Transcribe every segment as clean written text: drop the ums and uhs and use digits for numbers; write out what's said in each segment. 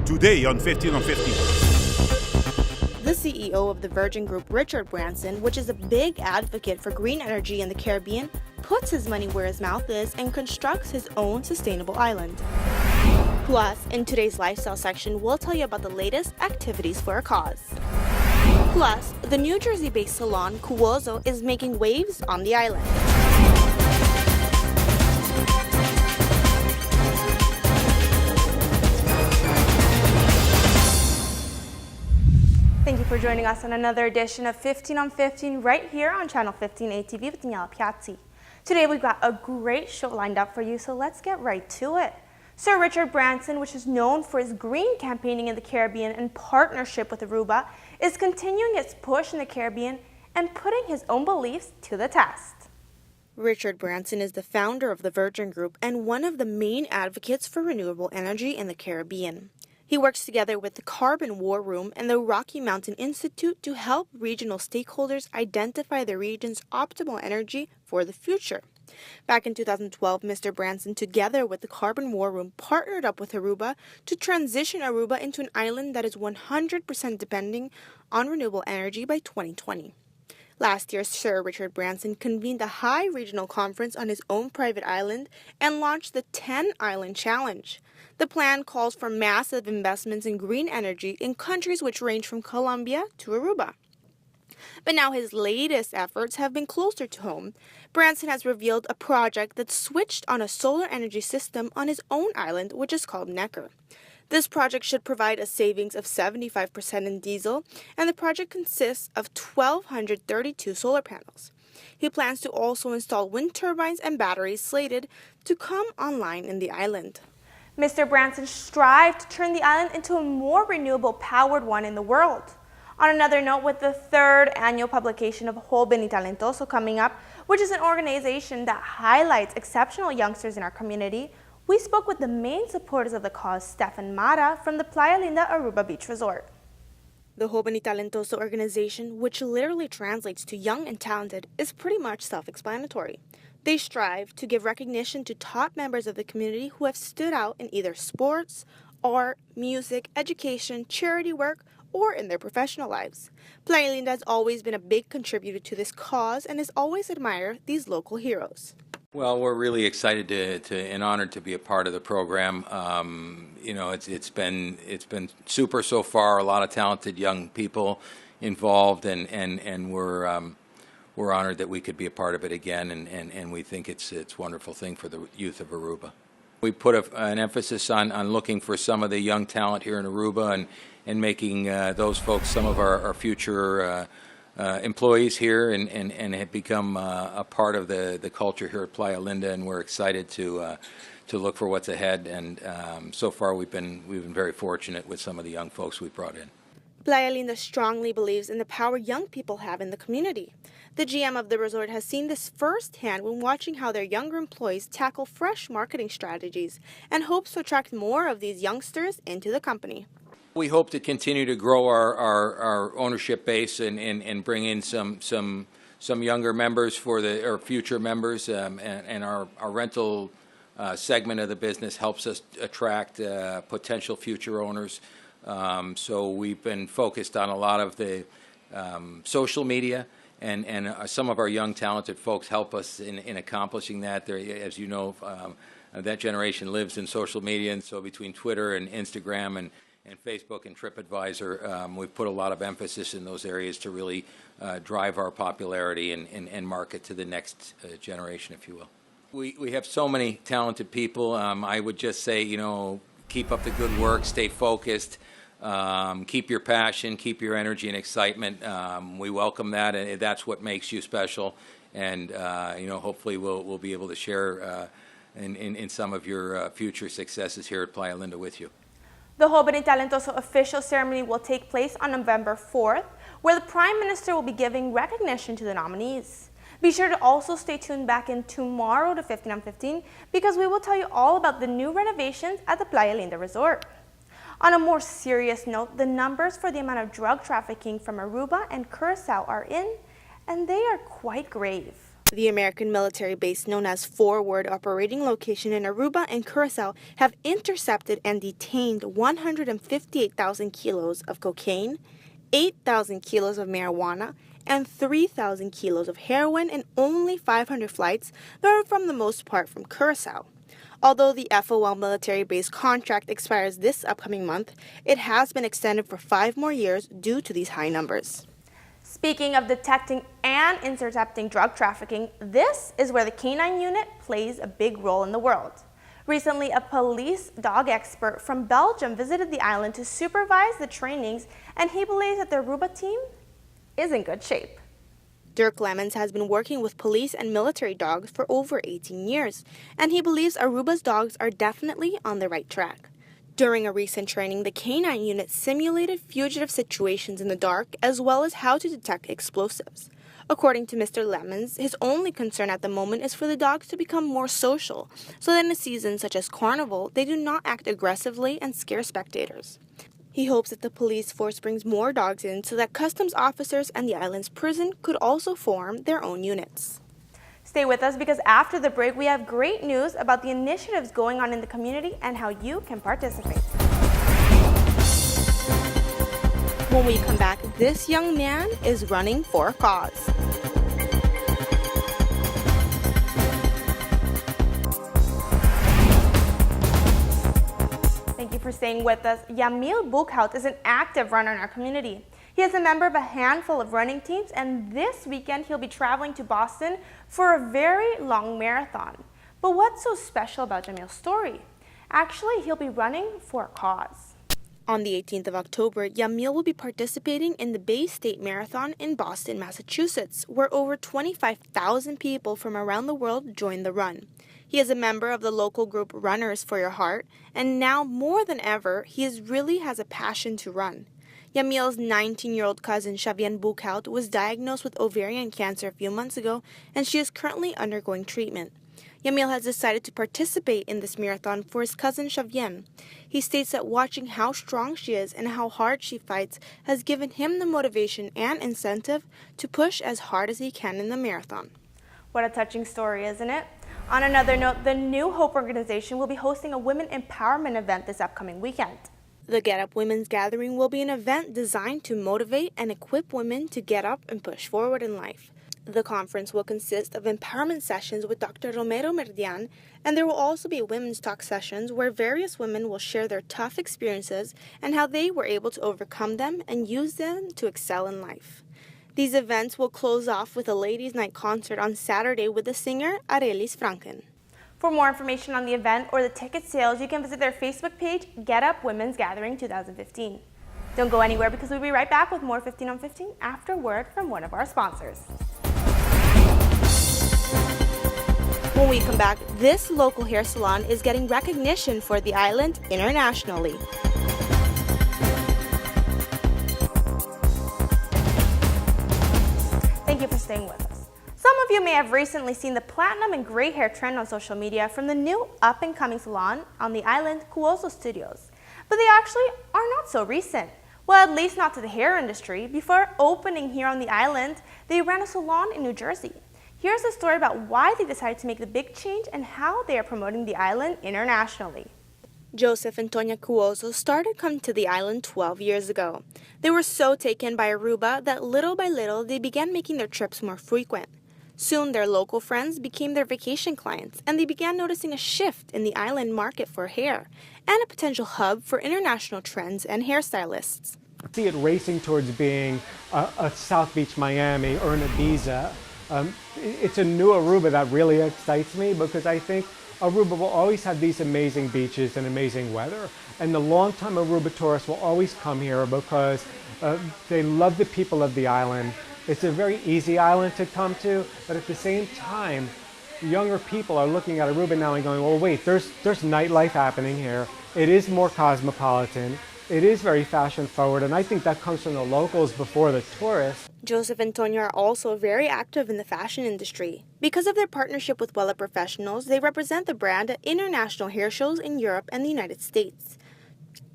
today on 15 on 15. The CEO of the Virgin Group, Richard Branson, which is a big advocate for green energy in the Caribbean, puts his money where his mouth is and constructs his own sustainable island. Plus, in today's lifestyle section, we'll tell you about the latest activities for a cause. Plus, the New Jersey-based salon Cuozo is making waves on the island. Thank you for joining us on another edition of 15 on 15 right here on Channel 15 ATV with Daniela Piazzi. Today we've got a great show lined up for you, so let's get right to it. Sir Richard Branson, which is known for his green campaigning in the Caribbean in partnership with Aruba, is continuing its push in the Caribbean and putting his own beliefs to the test. Richard Branson is the founder of the Virgin Group and one of the main advocates for renewable energy in the Caribbean. He works together with the Carbon War Room and the Rocky Mountain Institute to help regional stakeholders identify the region's optimal energy for the future. Back in 2012, Mr. Branson, together with the Carbon War Room, partnered up with Aruba to transition Aruba into an island that is 100% depending on renewable energy by 2020. Last year, Sir Richard Branson convened a high regional conference on his own private island and launched the 10 Island Challenge. The plan calls for massive investments in green energy in countries which range from Colombia to Aruba. But now his latest efforts have been closer to home. Branson has revealed a project that switched on a solar energy system on his own island, which is called Necker. This project should provide a savings of 75% in diesel, and the project consists of 1,232 solar panels. He plans to also install wind turbines and batteries slated to come online in the island. Mr. Branson strived to turn the island into a more renewable powered one in the world. On another note, with the third annual publication of Joven y Talentoso coming up, which is an organization that highlights exceptional youngsters in our community, we spoke with the main supporters of the cause, Stefan Mara, from the Playa Linda Aruba Beach Resort. The Joven y Talentoso organization, which literally translates to young and talented, is pretty much self-explanatory. They strive to give recognition to top members of the community who have stood out in either sports, art, music, education, charity work, or in their professional lives. Playa Linda has always been a big contributor to this cause and has always admired these local heroes. Well, we're really excited and honored to be a part of the program. It's been super so far. A lot of talented young people involved, and we're honored that we could be a part of it again. And we think it's a wonderful thing for the youth of Aruba. We put an emphasis on looking for some of the young talent here in Aruba and making those folks some of our future employees here and have become a part of the culture here at Playa Linda, and we're excited to look for what's ahead. And so far we've been very fortunate with some of the young folks we brought in. Playa Linda strongly believes in the power young people have in the community. The GM of the resort has seen this firsthand when watching how their younger employees tackle fresh marketing strategies and hopes to attract more of these youngsters into the company. We hope to continue to grow our ownership base and bring in some younger members for our future members, and our rental segment of the business helps us attract potential future owners. So we've been focused on a lot of the social media, and some of our young talented folks help us in accomplishing that. As you know, that generation lives in social media, and so between Twitter and Instagram and Facebook and TripAdvisor, we've put a lot of emphasis in those areas to really drive our popularity and market to the next generation, if you will. We have so many talented people. I would just say, keep up the good work, stay focused, keep your passion, keep your energy and excitement. We welcome that, and that's what makes you special. And hopefully we'll be able to share in some of your future successes here at Playa Linda with you. The Joven y Talentoso official ceremony will take place on November 4th, where the Prime Minister will be giving recognition to the nominees. Be sure to also stay tuned back in tomorrow to 15 on 15, because we will tell you all about the new renovations at the Playa Linda Resort. On a more serious note, the numbers for the amount of drug trafficking from Aruba and Curacao are in, and they are quite grave. The American military base known as Forward Operating Location in Aruba and Curacao have intercepted and detained 158,000 kilos of cocaine, 8,000 kilos of marijuana, and 3,000 kilos of heroin in only 500 flights that are from the most part from Curacao. Although the FOL military base contract expires this upcoming month, it has been extended for 5 more years due to these high numbers. Speaking of detecting and intercepting drug trafficking, this is where the Canine Unit plays a big role in the world. Recently, a police dog expert from Belgium visited the island to supervise the trainings, and he believes that the Aruba team is in good shape. Dirk Lemons has been working with police and military dogs for over 18 years, and he believes Aruba's dogs are definitely on the right track. During a recent training, the Canine Unit simulated fugitive situations in the dark as well as how to detect explosives. According to Mr. Lemons, his only concern at the moment is for the dogs to become more social, so that in a season such as Carnival, they do not act aggressively and scare spectators. He hopes that the police force brings more dogs in so that customs officers and the island's prison could also form their own units. Stay with us because after the break, we have great news about the initiatives going on in the community and how you can participate. When we come back, this young man is running for a cause. Thank you for staying with us. Yamil Bukhout is an active runner in our community. He is a member of a handful of running teams, and this weekend he'll be traveling to Boston for a very long marathon. But what's so special about Jamil's story? Actually, he'll be running for a cause. On the 18th of October, Yamil will be participating in the Bay State Marathon in Boston, Massachusetts, where over 25,000 people from around the world join the run. He is a member of the local group Runners for Your Heart, and now more than ever, he really has a passion to run. Yamil's 19-year-old cousin, Xavier Bukhout, was diagnosed with ovarian cancer a few months ago, and she is currently undergoing treatment. Yamil has decided to participate in this marathon for his cousin Xavier. He states that watching how strong she is and how hard she fights has given him the motivation and incentive to push as hard as he can in the marathon. What a touching story, isn't it? On another note, the New Hope organization will be hosting a women empowerment event this upcoming weekend. The Get Up Women's Gathering will be an event designed to motivate and equip women to get up and push forward in life. The conference will consist of empowerment sessions with Dr. Romero Merdian, and there will also be women's talk sessions where various women will share their tough experiences and how they were able to overcome them and use them to excel in life. These events will close off with a ladies' night concert on Saturday with the singer Arelis Franken. For more information on the event or the ticket sales, you can visit their Facebook page, Get Up Women's Gathering 2015. Don't go anywhere because we'll be right back with more 15 on 15 after word from one of our sponsors. When we come back, this local hair salon is getting recognition for the island internationally. Thank you for staying with us. Some of you may have recently seen the platinum and gray hair trend on social media from the new up-and-coming salon on the island, Cuozo Studios. But they actually are not so recent. Well, at least not to the hair industry. Before opening here on the island, they ran a salon in New Jersey. Here's a story about why they decided to make the big change and how they are promoting the island internationally. Joseph and Tonya Cuozo started coming to the island 12 years ago. They were so taken by Aruba that little by little they began making their trips more frequent. Soon their local friends became their vacation clients, and they began noticing a shift in the island market for hair and a potential hub for international trends and hairstylists. I see it racing towards being a South Beach, Miami, or an Ibiza. It's a new Aruba that really excites me because I think Aruba will always have these amazing beaches and amazing weather. And the long-time Aruba tourists will always come here because they love the people of the island. It's a very easy island to come to, but at the same time, younger people are looking at Aruba now and going, well, wait, there's nightlife happening here. It is more cosmopolitan. It is very fashion forward, and I think that comes from the locals before the tourists. Joseph and Tonya are also very active in the fashion industry. Because of their partnership with Wella Professionals, they represent the brand at international hair shows in Europe and the United States.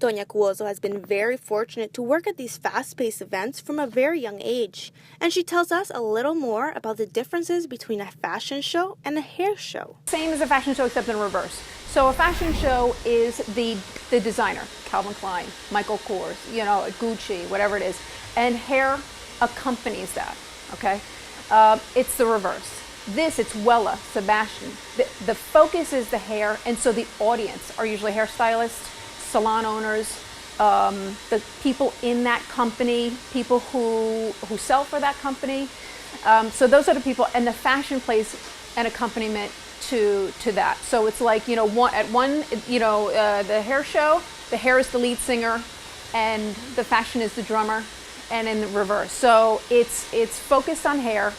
Doña Cuozo has been very fortunate to work at these fast-paced events from a very young age, and she tells us a little more about the differences between a fashion show and a hair show. Same as a fashion show except in reverse. So a fashion show is the designer, Calvin Klein, Michael Kors, Gucci, whatever it is, and hair accompanies that, okay? It's the reverse. It's Wella, Sebastian. The focus is the hair, and so the audience are usually hairstylists, salon owners, the people in that company, people who sell for that company. So those are the people, and the fashion plays an accompaniment to that. So it's like, the hair show, the hair is the lead singer, and the fashion is the drummer, and in the reverse. So it's focused on hair,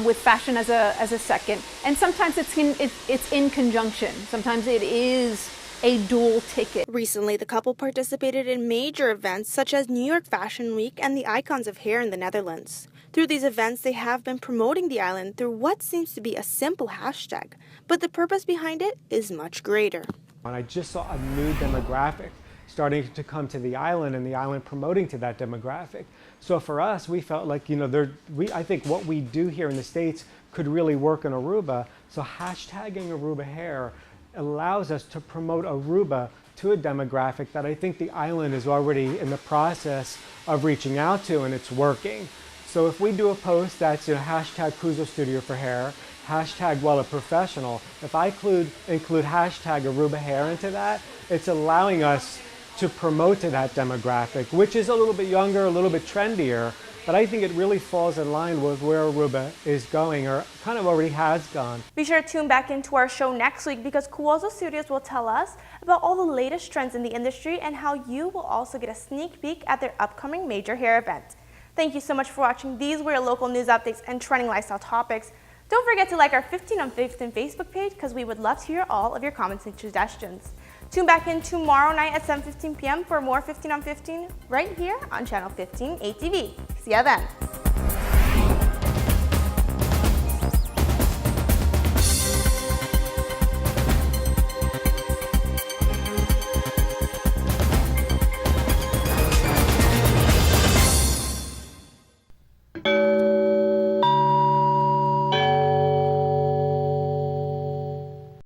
with fashion as a second, and sometimes it's in conjunction. Sometimes it is a dual ticket. Recently, the couple participated in major events such as New York Fashion Week and the Icons of Hair in the Netherlands. Through these events, they have been promoting the island through what seems to be a simple hashtag, but the purpose behind it is much greater. And I just saw a new demographic starting to come to the island, and the island promoting to that demographic. So for us, we felt like, I think what we do here in the States could really work in Aruba. So hashtagging Aruba hair allows us to promote Aruba to a demographic that I think the island is already in the process of reaching out to, and it's working. So if we do a post that's hashtag Kuzo Studio for Hair, hashtag Wella Professional, if I include hashtag Aruba Hair into that, it's allowing us to promote to that demographic, which is a little bit younger, a little bit trendier, but I think it really falls in line with where Aruba is going, or kind of already has gone. Be sure to tune back into our show next week, because Cuozo Studios will tell us about all the latest trends in the industry and how you will also get a sneak peek at their upcoming major hair event. Thank you so much for watching. These were your local news updates and trending lifestyle topics. Don't forget to like our 15 on 15 Facebook page, because we would love to hear all of your comments and suggestions. Tune back in tomorrow night at 7:15 p.m. for more 15 on 15 right here on Channel 15 ATV. See ya then.